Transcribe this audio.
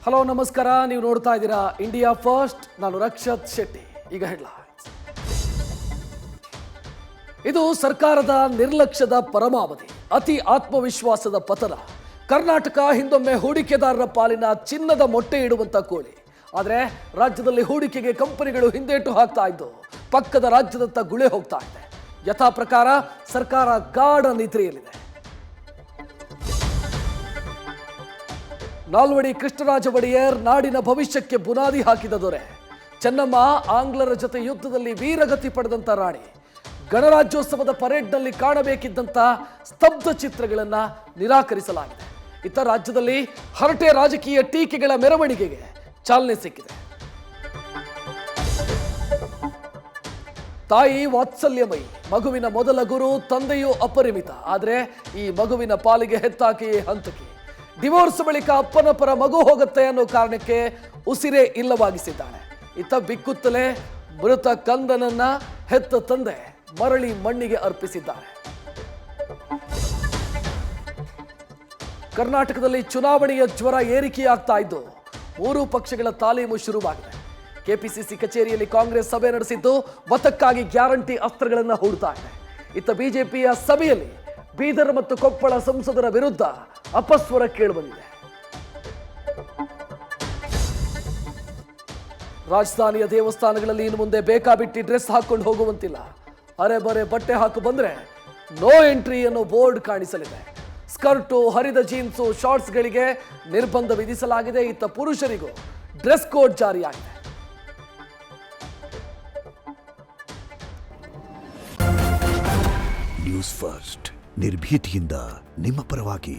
Hello ನಮಸ್ಕಾರ, ನೀವು ನೋಡ್ತಾ ಇದ್ದೀರಾ ಇಂಡಿಯಾ ಫಸ್ಟ್. ನಾನು ರಕ್ಷತ್ ಶೆಟ್ಟಿ. ಈಗ ಹೆಡ್ಲೈನ್ಸ್. ಇದು ಸರ್ಕಾರದ ನಿರ್ಲಕ್ಷ್ಯದ ಪರಮಾವಧಿ, ಅತಿ ಆತ್ಮವಿಶ್ವಾಸದ ಪತನ. ಕರ್ನಾಟಕ ಹಿಂದೊಮ್ಮೆ ಹೂಡಿಕೆದಾರರ ಪಾಲಿನ ಚಿನ್ನದ ಮೊಟ್ಟೆ ಇಡುವಂತ ಕೋಳಿ. ಆದರೆ ರಾಜ್ಯದಲ್ಲಿ ಹೂಡಿಕೆಗೆ ಕಂಪನಿಗಳು ಹಿಂದೇಟು ಹಾಕ್ತಾ ಇದ್ದು ಪಕ್ಕದ ರಾಜ್ಯದತ್ತ ಗುಳೆ ಹೋಗ್ತಾ ಇದೆ. ಯಥಾ ಪ್ರಕಾರ ಸರ್ಕಾರ ಗಾಢ ನಿದ್ರೆಯಲ್ಲಿದೆ. ನಾಲ್ವಡಿ ಕೃಷ್ಣರಾಜ ಒಡೆಯರ್ ನಾಡಿನ ಭವಿಷ್ಯಕ್ಕೆ ಬುನಾದಿ ಹಾಕಿದ ದೊರೆ. ಚೆನ್ನಮ್ಮ ಆಂಗ್ಲರ ಜೊತೆ ಯುದ್ಧದಲ್ಲಿ ವೀರಗತಿ ಪಡೆದಂತ ರಾಣಿ. ಗಣರಾಜ್ಯೋತ್ಸವದ ಪರೇಡ್ನಲ್ಲಿ ಕಾಣಬೇಕಿದ್ದಂಥ ಸ್ತಬ್ಧ ಚಿತ್ರಗಳನ್ನು ನಿರಾಕರಿಸಲಾಗಿದೆ. ಇತ್ತ ರಾಜ್ಯದಲ್ಲಿ ಹರಟೆ ರಾಜಕೀಯ ಟೀಕೆಗಳ ಮೆರವಣಿಗೆಗೆ ಚಾಲನೆ ಸಿಕ್ಕಿದೆ. ತಾಯಿ ವಾತ್ಸಲ್ಯಮಯಿ, ಮಗುವಿನ ಮೊದಲ ಗುರು ತಂದೆಯೂ ಅಪರಿಮಿತ. ಆದರೆ ಈ ಮಗುವಿನ ಪಾಲಿಗೆ ಹೆತ್ತಾಕೆಯೇ ಹಂತಕಿ. ಡಿವೋರ್ಸ್ ಬಳಿಕ ಅಪ್ಪನ ಪರ ಮಗು ಹೋಗುತ್ತೆ ಅನ್ನೋ ಕಾರಣಕ್ಕೆ ಉಸಿರೇ ಇಲ್ಲವಾಗಿಸಿದ್ದಾಳೆ. ಇತ್ತ ಬಿಕ್ಕುತ್ತಲೇ ಮೃತ ಕಂದನನ್ನ ಹೆತ್ತ ತಂದೆ ಮರಳಿ ಮಣ್ಣಿಗೆ ಅರ್ಪಿಸಿದ್ದಾರೆ. ಕರ್ನಾಟಕದಲ್ಲಿ ಚುನಾವಣೆಯ ಜ್ವರ ಏರಿಕೆಯಾಗ್ತಾ ಇದ್ದು 3 ಪಕ್ಷಗಳ ತಾಲೀಮು ಶುರುವಾಗಿದೆ. ಕೆಪಿಸಿಸಿ ಕಚೇರಿಯಲ್ಲಿ ಕಾಂಗ್ರೆಸ್ ಸಭೆ ನಡೆಸಿದ್ದು ಮತಕ್ಕಾಗಿ ಗ್ಯಾರಂಟಿ ಅಸ್ತ್ರಗಳನ್ನು ಹೂಡ್ತಾ ಇದೆ. ಇತ್ತ ಬಿಜೆಪಿಯ ಸಭೆಯಲ್ಲಿ ಬೀದರ್ ಮತ್ತು ಕೊಪ್ಪಳ ಸಂಸದರ ವಿರುದ್ಧ ಅಪಸ್ವರ ಕೇಳಿಬಂದಿದೆ. ರಾಜಧಾನಿಯ ದೇವಸ್ಥಾನಗಳಲ್ಲಿ ಇನ್ನು ಮುಂದೆ ಬೇಕಾಬಿಟ್ಟಿ ಡ್ರೆಸ್ ಹಾಕೊಂಡು ಹೋಗುವಂತಿಲ್ಲ. ಅರೆಬರೆ ಬಟ್ಟೆ ಹಾಕು ಬಂದ್ರೆ ನೋ ಎಂಟ್ರಿ ಅನ್ನೋ ಬೋರ್ಡ್ ಕಾಣಿಸಲಿದೆ. ಸ್ಕರ್ಟು, ಹರಿದ ಜೀನ್ಸು, ಶಾರ್ಟ್ಸ್ಗಳಿಗೆ ನಿರ್ಬಂಧ ವಿಧಿಸಲಾಗಿದೆ. ಇತ್ತ ಪುರುಷರಿಗೂ ಡ್ರೆಸ್ ಕೋಡ್ ಜಾರಿಯಾಗಿದೆ. ನ್ಯೂಸ್ ಫಸ್ಟ್, ನಿರ್ಭೀತಿಯಿಂದ ನಿಮ್ಮ ಪರವಾಗಿ.